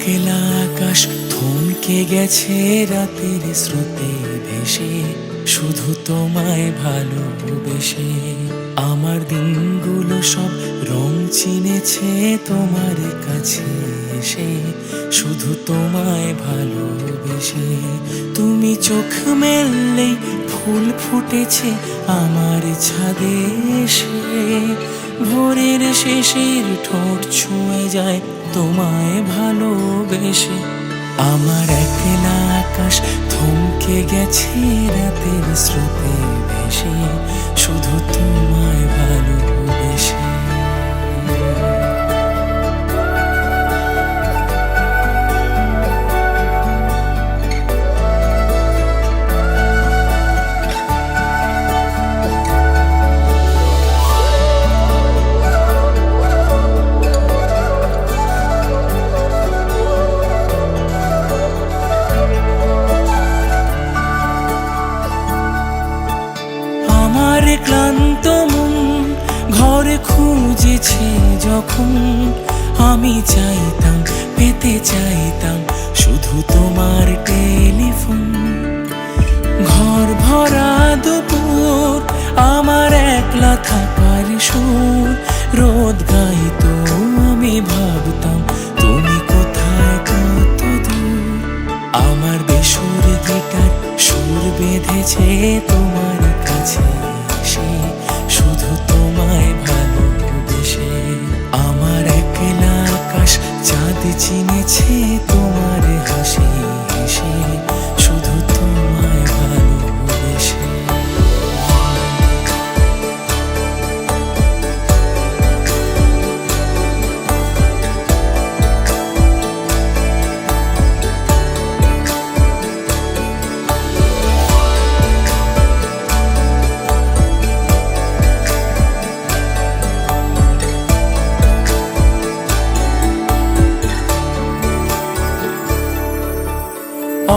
একলা আকাশ থমকে গেছে রাতের স্রোতে ভেসে, শুধু তোমায় ভালোবেসে। আমার দিনগুলো সব রং চিনেছে তোমার কাছে এসে, শুধু তোমায় ভালোবেসে। তুমি চোখ মেললেই ফুল ফুটেছে আমার ছাদে এসে, ভোরের শেষের ঠোঁট ছুঁয়ে যায় তোমায় ভালোবেসে। আমার একলা আকাশ থমকে গেছে রাতের স্রোতে ভেসে, শুধু তোমায় ভালোবেসে। আমার ক্লান্ত মন ঘরে খুঁজেছে যখন, আমি চাইতাম পেতে চাইতাম শুধু তোমার টেলিফোন। ঘর ভরা দুপুর আমার একলা থাকার সুর, রোদ গাইতো আমি ভাবতাম তুমি কোথায় কত দূর। আমার বেসুর গিটার সুর বেঁধেছে তোমার কাছে এসে, শুধু তোমায় ভালোবেসে। আমার একলা আকাশ চাঁদ চিনেছে তোমার হাসি হেসে, শুধু তোমায় ভালোবেসে।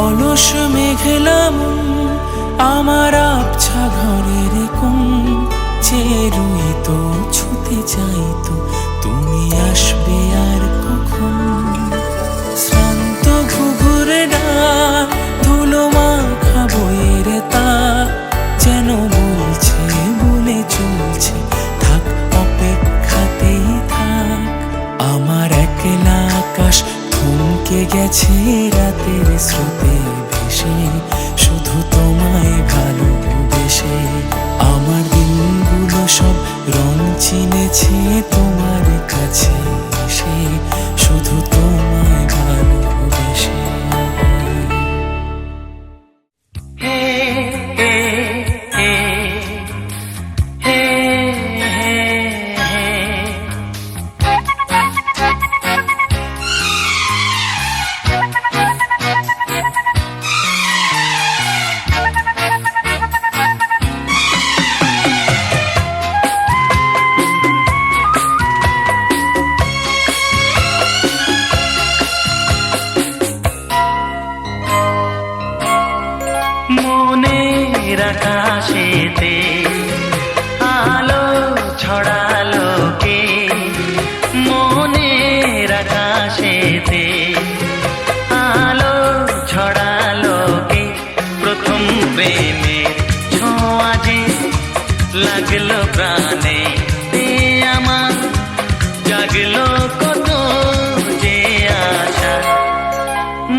অলস মেঘলা মন আমার আবছা ঘরের কোণ, চেয়ে রইতো ছুতে চাইতো তুমি আসবে আর কখন। শ্রান্ত ঘুঘুরে ডাক ধুলো মাখা বইয়ের তাক, যেন বলছে বলে চলছে থাক অপেক্ষাতেই থাক। আমার একলা আকাশ থমকে গেছে রাতের স্রোতে ভেসে, শুধু তোমায় ভালোবেসে। আমার দিনগুলো সব রং চিনেছে তোমার কাছে এসে, শুধু তোমায় ভালোবেসে। মনের আকাশেতে আলো ছড়ালো কে, মনের আকাশেতে আলো ছড়ালো কে। প্রথম প্রেমের ছোঁয়া যে লাগলো প্রাণে, আমার জাগলো কত যে আশা।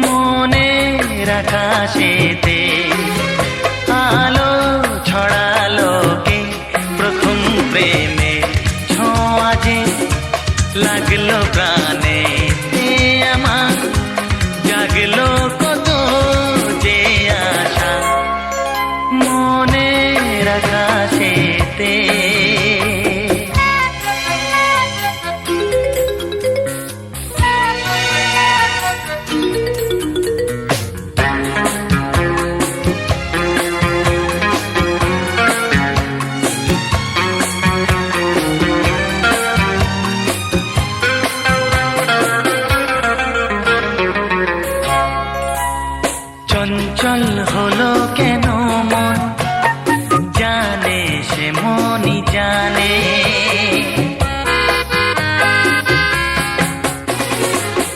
মনের আকাশেতে আলো ছড়ালো কে, প্রথম প্রেমে ছোঁয়া যে লাগলো প্রাণে, আমার জাগলো কত যে আশা। মনের আকাশেতে চঞ্চল হলো কেন মন, জানে সে মনই জানে।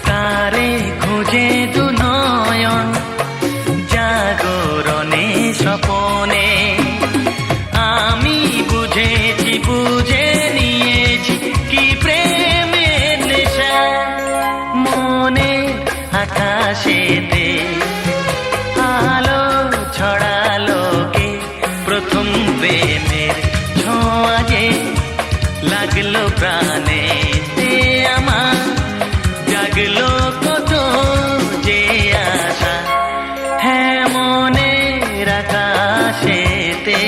তারে মনের আকাশেতে।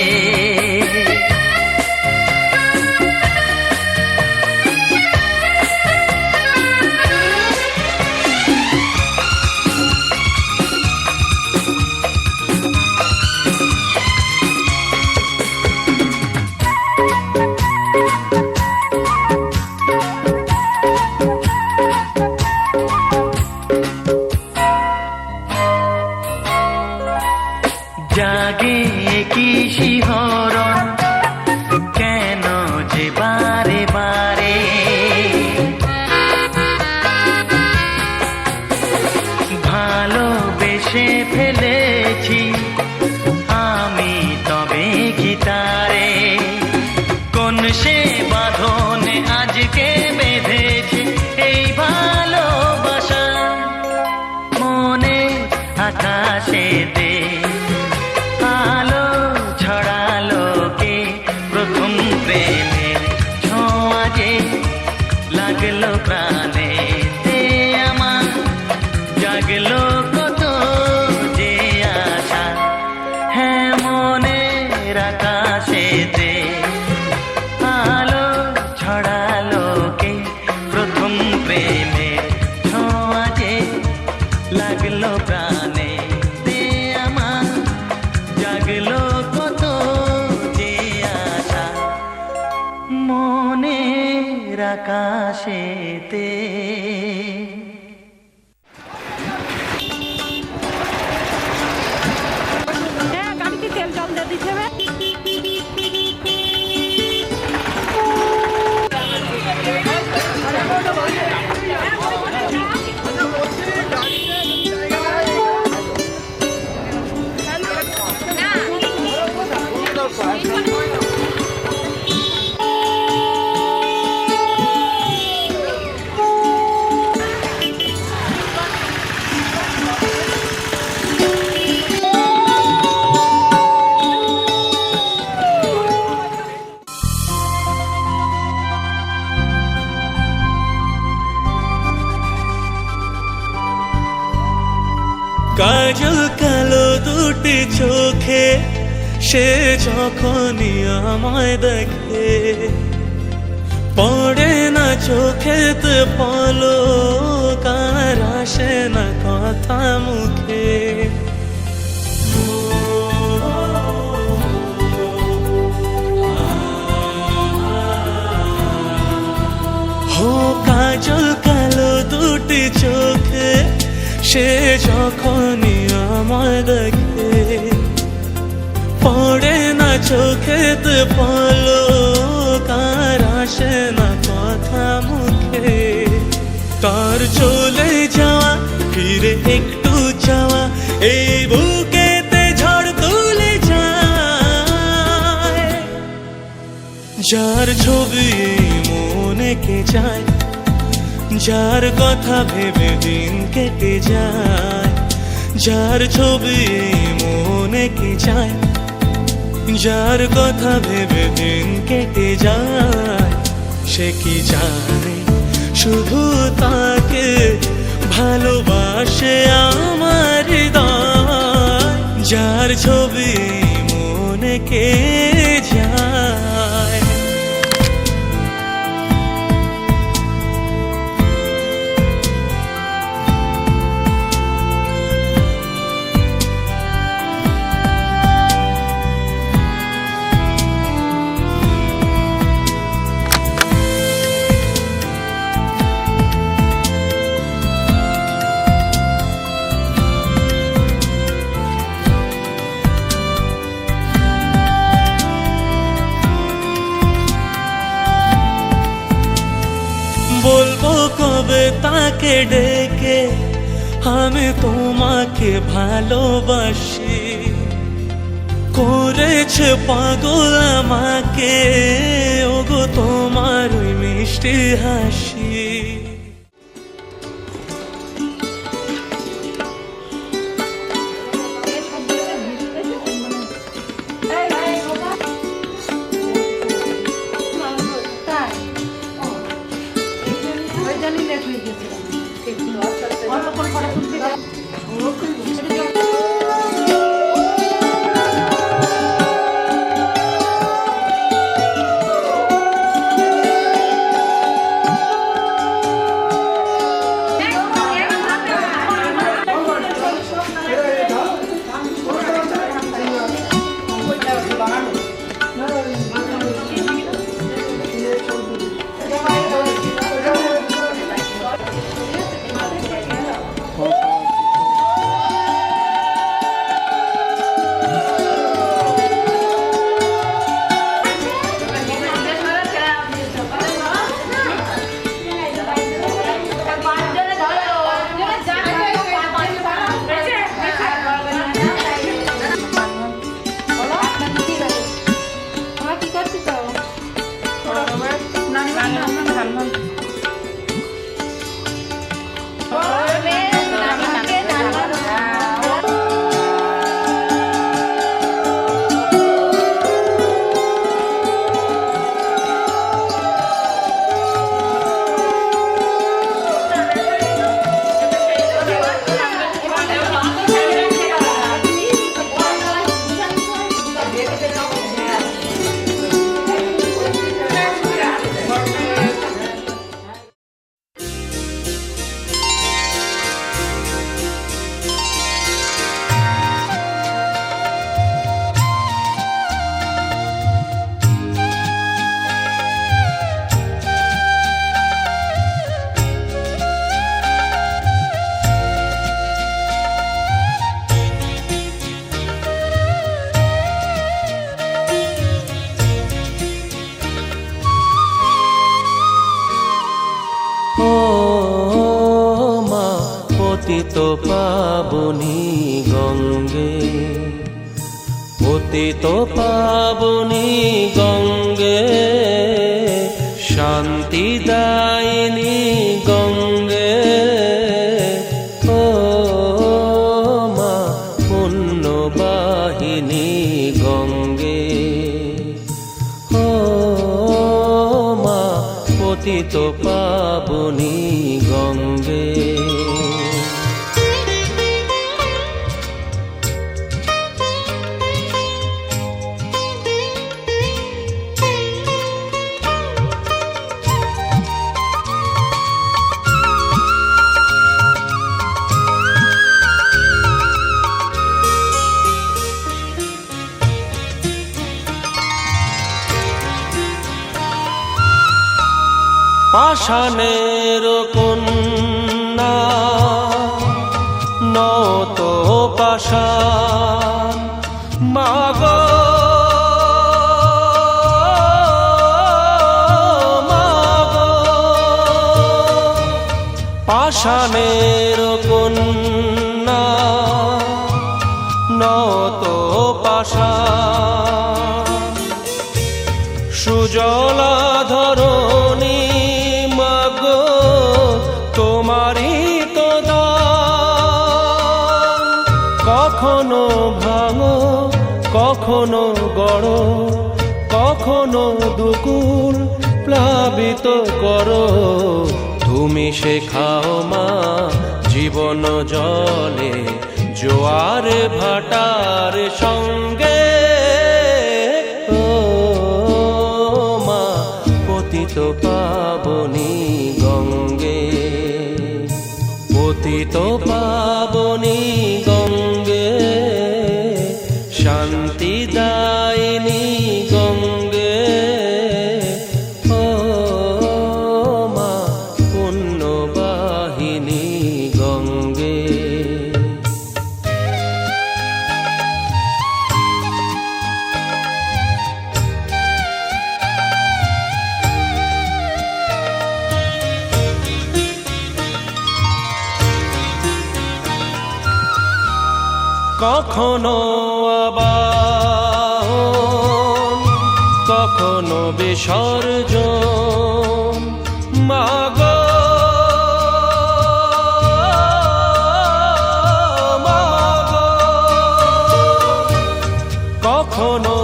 জাগে কি শিহরণ কেন যে বারে বারে, ভালোবেসে ফেলেছি আমি তবে কি তারে, কোন সে বাঁধনে আজকে বেঁধেছে এই ভালোবাসা মনে আকাশেতে। আলো ছড়ালো কে প্রথম প্রেমের ছোঁয়া যে লাগলো প্রাণে, আমার জাগলো কত যে আশা, হ্যাঁ মনের আকাশেতে। আলো ছড়ালো কে প্রথম প্রেমের ছোঁয়া যে লাগলো প্রাণে, আমার জাগলো কত যে আশা মনের আকাশেতে। গাড়িতে তেল জল দিয়ে দিতে হবে। কাজল কালো দুটি চোখে সে যখনই আমায় দেখে, পড়ে না চোখেতে পলক আর আসে না কথা মুখে। হো কাজল কালো দুটি চোখে সে যখনই আমায় দেখে, পড়ে না চোখেতে পলক আর আসে না কথা মুখে। তার চলে যাওয়া ফিরে একটু যাওয়া এই বুকেতে ঝড় তুলে যায়, যার ছবি মনে কে যায়, যার কথা ভেবে দিন কেটে যায়, যার ছবি মনে কে যায়, যার কথা ভেবে দিন কেটে যায়, সে কি জানে শুধু তাকে ভালোবাসে আমার হৃদয়, যার ছবি মনে কে যায়। বলবো কবে তাকে ডেকে আমি তোমাকে ভালোবাসি, করেছে পাগল আমাকে ওগো তোমার ওই মিষ্টি হাসি। পাবনী গঙ্গে, পতিত পাবনী গঙ্গে, শান্তিদায়িনী গঙ্গে, ও মা পুণ্যবাহিনী গঙ্গে, ও মা পতিত পাবনী গঙ্গে। পাষাণের কন্যা নত পাষাণ, মাগো মাগো, পাষাণের কন্যা নত পাষাণ, সুজলা ধরণী তোমারই তো দান, কখনো ভাঙো কখনো গড়ো, কখনো দুকুল প্লাবিত করো, তুমি শেখাও মা জীবন জলে জোয়ার ভাটার সঙ্গে, ও মা পতিত পাবনী গঙ্গে, পতিত পাবনী গঙ্গে, শান্তিদায়িনী গঙ্গে, ও মা পুণ্যবাহিনী গঙ্গে। কখনো আবাহন কখনো বিসর্জন, মাগো মাগো, কখনো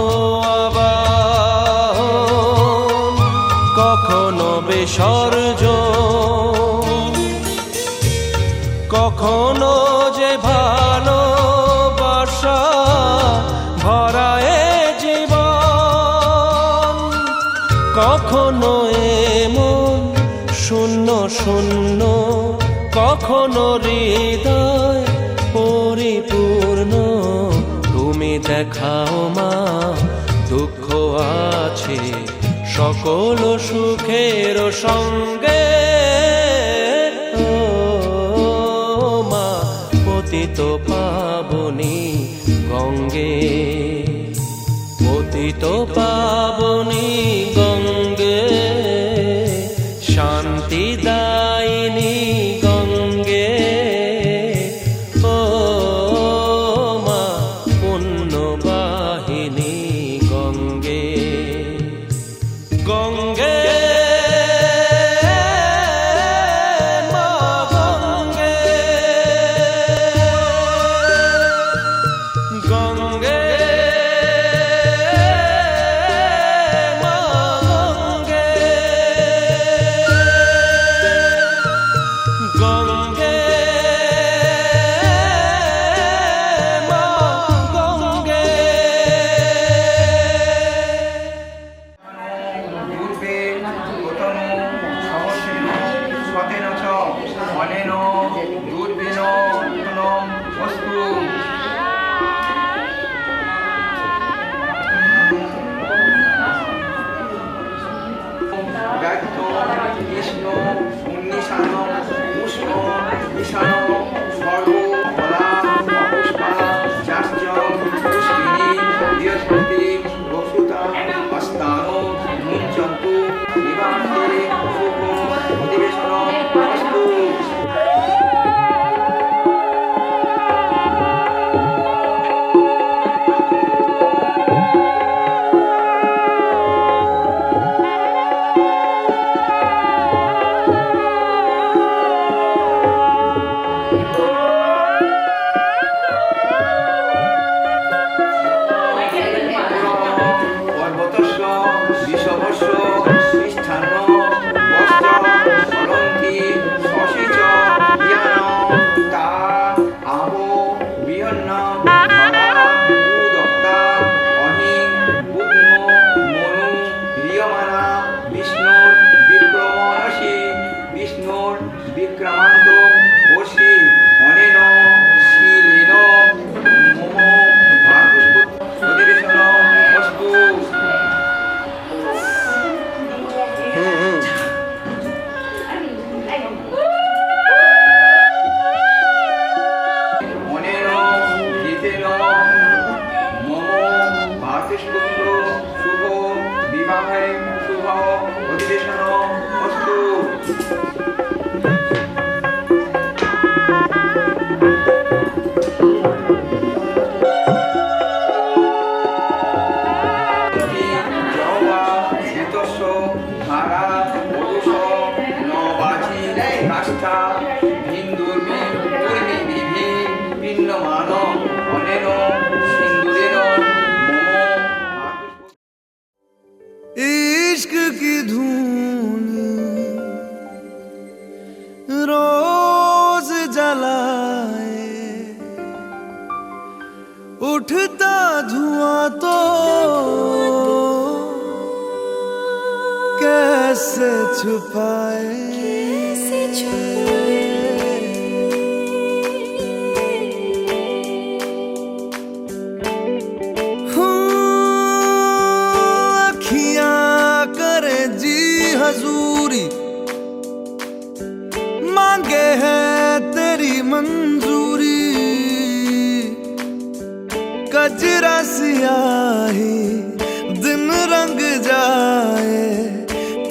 আবাহন কখনো বিসর্জন, কখনো যে ভালো ভরায়ে জীবন, কখনো এমন শূন্য শূন্য, কখনো হৃদয় পরিপূর্ণ, তুমি দেখাও মা দুঃখ আছে সকল সুখের সঙ্গে, ও মা পতিত পাবনী গঙ্গে, পতিত পাবনী গঙ্গে, শান্তিদায়িনী গঙ্গে, ও মা পুণ্যবাহিনী গঙ্গে, গঙ্গে उठता धुआं तो कैसे छुपाए अखियां करे जी हजूरी मांगे है तेरी मंजूरी कजरा सियाही दिन रंग जाए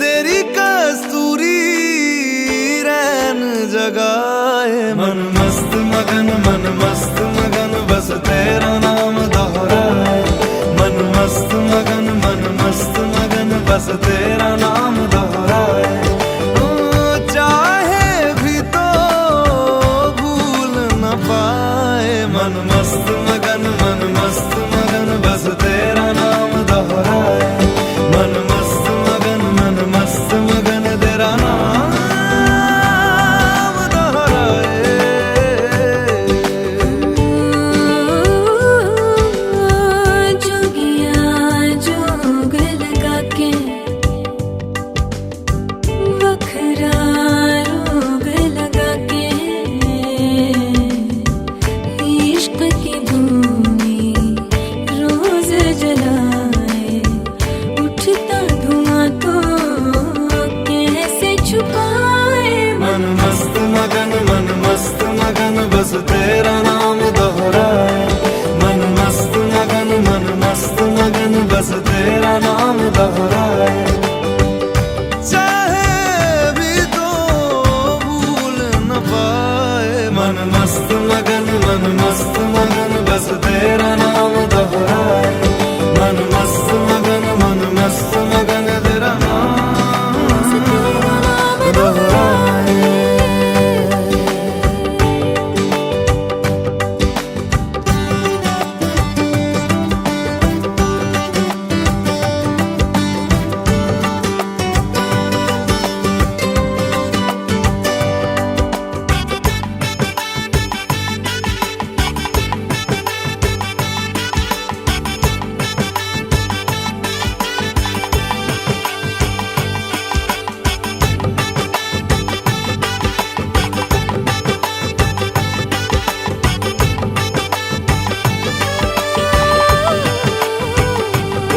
तेरी कस्तूरी रैन जगाए मन मस्त मगन बस तेरा नाम दोहराए मन मस्त मगन बस तेरा नाम दोहराए चाहे भी तो भूल न पाए मन मस्त मगन बस तेरा नाम दोहराए मन मस्त मगन तेरा नाम दोहराए जोगिया जोग लगा के वखरा रोग लगा के इश्क की धूनी रोज जलाए उठता धुआं तो कैसे छुपाए मन मस्त मगन बस तेरा नाम दोहराए मन मस्त मगन बस तेरा नाम दोहराए चाहे भी तो भूल न पाए मन मस्त मगन बस तेरा नाम दोहराए मन मस्त मगन तेरा नाम दोहराए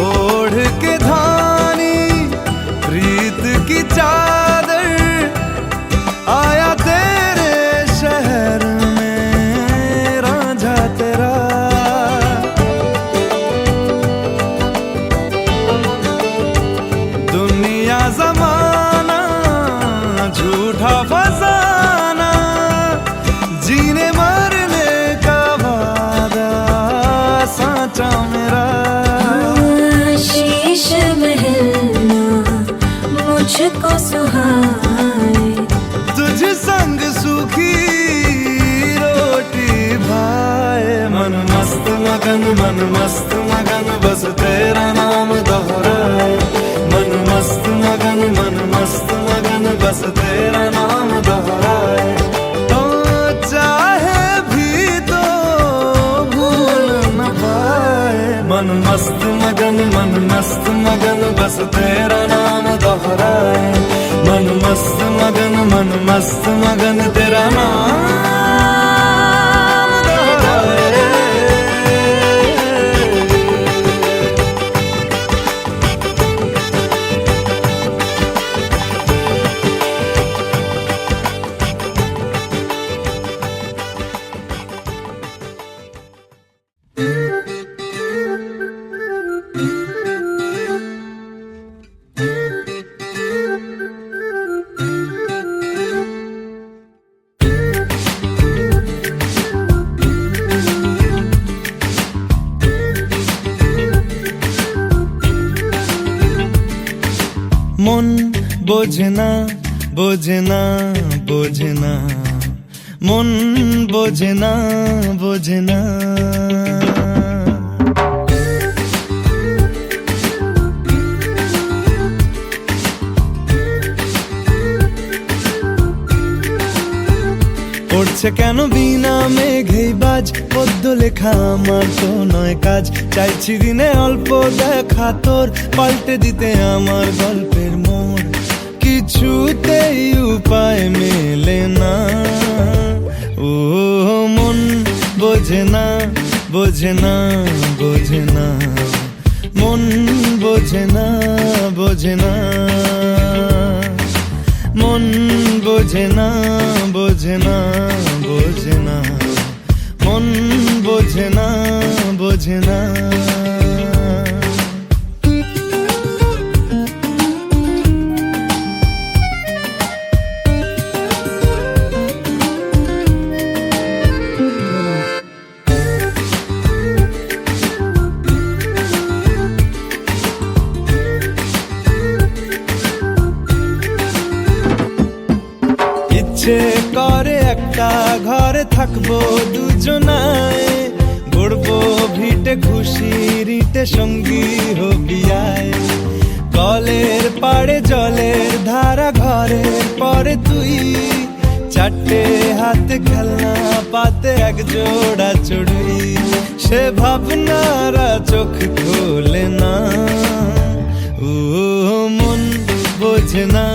ओढ़ के धानी प्रीत की चादर आया तेरे शहर में रांझा तेरा दुनिया जमाना झूठा फसाना जीने मरने का वादा साचा मेरा शीश महलना मुझको सुहाए तुझ संग सूखी रोटी भाए मन मस्त मगन बस तेरा नाम दोहराए मन मस्त मगन बस तेरा नाम दोहराए तो चाहे भी तो भूल न पाए मन मस्त मगन बस तेरा नाम दोहराए मन मस्त मगन तेरा नाम दोहराए মন বোঝে না বোঝে না বোঝে না মন বোঝে না বোঝে না পড়ছে কেন বিনা মেঘেই বাজ, পদ্য লেখা আমার তো নয় কাজ। চাইছি দিনে অল্প দেখা তোর, পাল্টে দিতে আমার গল্পের মোড়। কিছুতেই উপায় মেলে না, ও মন বোঝে না, বোঝে না, বোঝে না, মন বোঝে না, বোঝে না, মন বোঝে না, বোঝে না, বোঝে না, মন বোঝে না, বোঝে না। ইচ্ছে করে একটা ঘরে থাকবো দুজনায়, গড়বো ভিটে খুশির ইটে সঙ্গী হবি আয়। কলের পাড়ে জলের ধারা ঘরের পরে তুই, চারটে হাতে খেলনা পাতে এক জোড়া চড়ুই। সে ভাবনারা চোখ খোলে না, ও মন বোঝে না,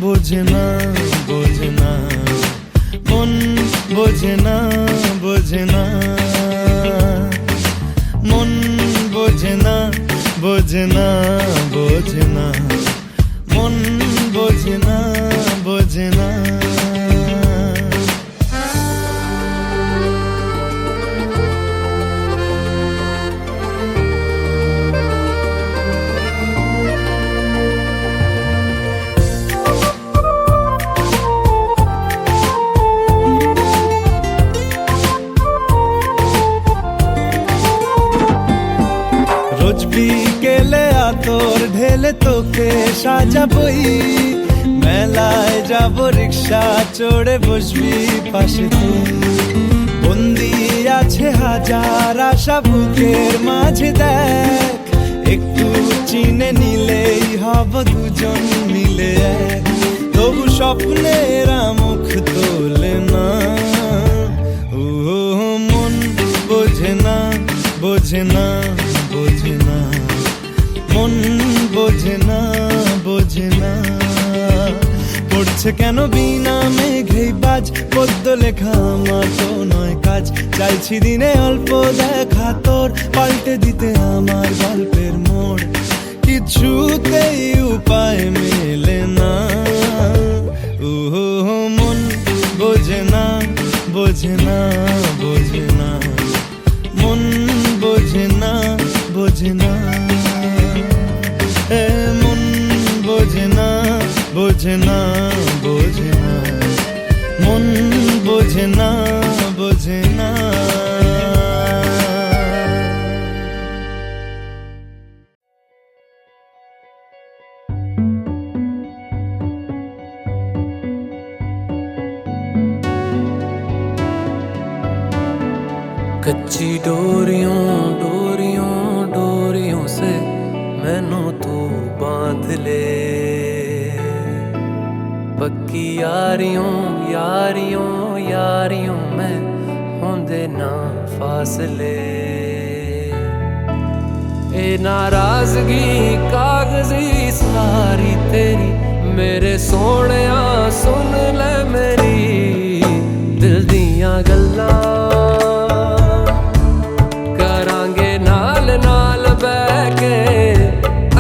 বোঝে না, বোঝে না, মন বোঝে না, বোঝে না, মন বোঝে না, বোঝে না, বোঝে না, মন বোঝে না, বোঝে না। রোজ বিকেলে আতর ঢেলে তোকে সাজাবই, মেলায় যাব রিক্সা চড়ে বসবি পাশে তুই। বন্দি আছে হাজার আশা বুকের মাঝে, দেখ একটু চিনে নিলেই হব দুজন মিলে এক। তবু স্বপ্নেরা মুখ তোলে না, ও মন বোঝে না, বোঝে না, বোঝে না, মন বোঝে না, বোঝে না। পড়ছে কেন বিনা মেঘেই বাজ, পদ্য লেখা আমার তো নয় কাজ। চাইছি দিনে অল্প দেখা তোর, পাল্টে দিতে আমার গল্পের মোড়। কিছুতেই উপায় মেলে না, ও মন বোঝে না, বোঝে না, বোঝে না, মন বোঝে না, বোঝে না, মন বোঝে না, বোঝে না, বোঝে না, মন বোঝে না, বোঝে না। कच्ची डोरियों डोरियों डोरियों से मैनू तू बांध ले, पक्की यारियों यारियों यारियों में होंदे ना फासले। ए नाराजगी कागजी सारी तेरी, मेरे सोहणिया सुन ले मेरी दिल दियां गल्लां। करांगे नाल नाल बैठ के,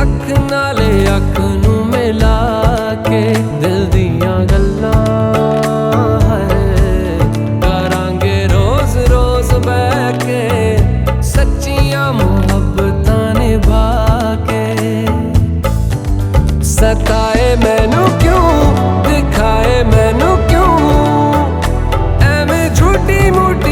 अख नाले अख नू मिला के दिल दियां गल्लां है। करांगे रोज रोज बैठ के, सच्चियां मुहब्बतां निभा के। सताए मैनू क्यों, दिखाए मैनू क्यों, एवें झूठी मूठी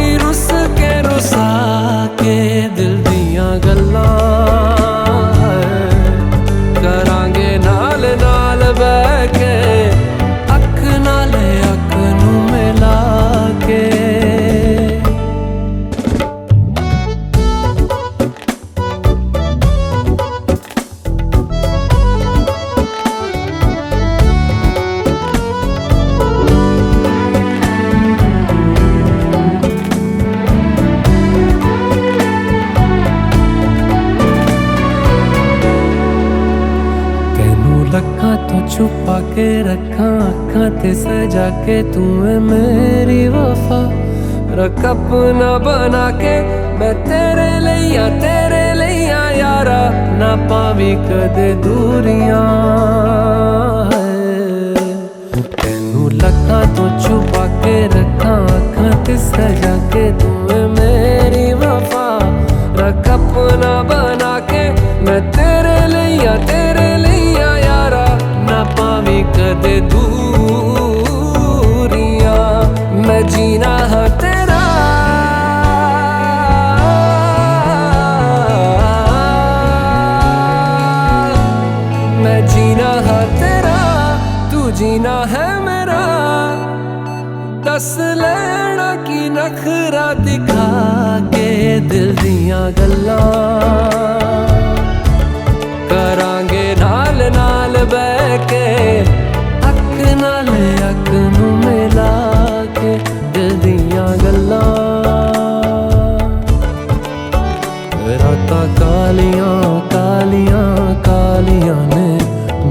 छुपा के रखा अखां ते सजा के तू है मेरी वफा रख अपना बना के मैं तेरे लिया यारा ना पावी कदे दूरियां तेनू लखा तो छुपा के रखा अखां ते सजा के तू है मेरी वफा रख अपना बना के मैं तेरे लिया यारा ना पावी कदे दूरियां मैं जीना है तेरा मैं जीना है तेरा तू जीना है मेरा दस लेना की नखरा दिखा के दिल दियां गल्लां करांगे नाल नाल बह के अख नाल अख नू मिला के दिल दियां गल्लां रातां कालियां कालियां कालियां ने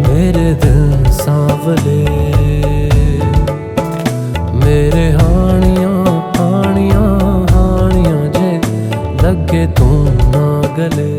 मेरे दिल सांवले मेरे हानियां हानियां हानियां जे लगे तू ना गले।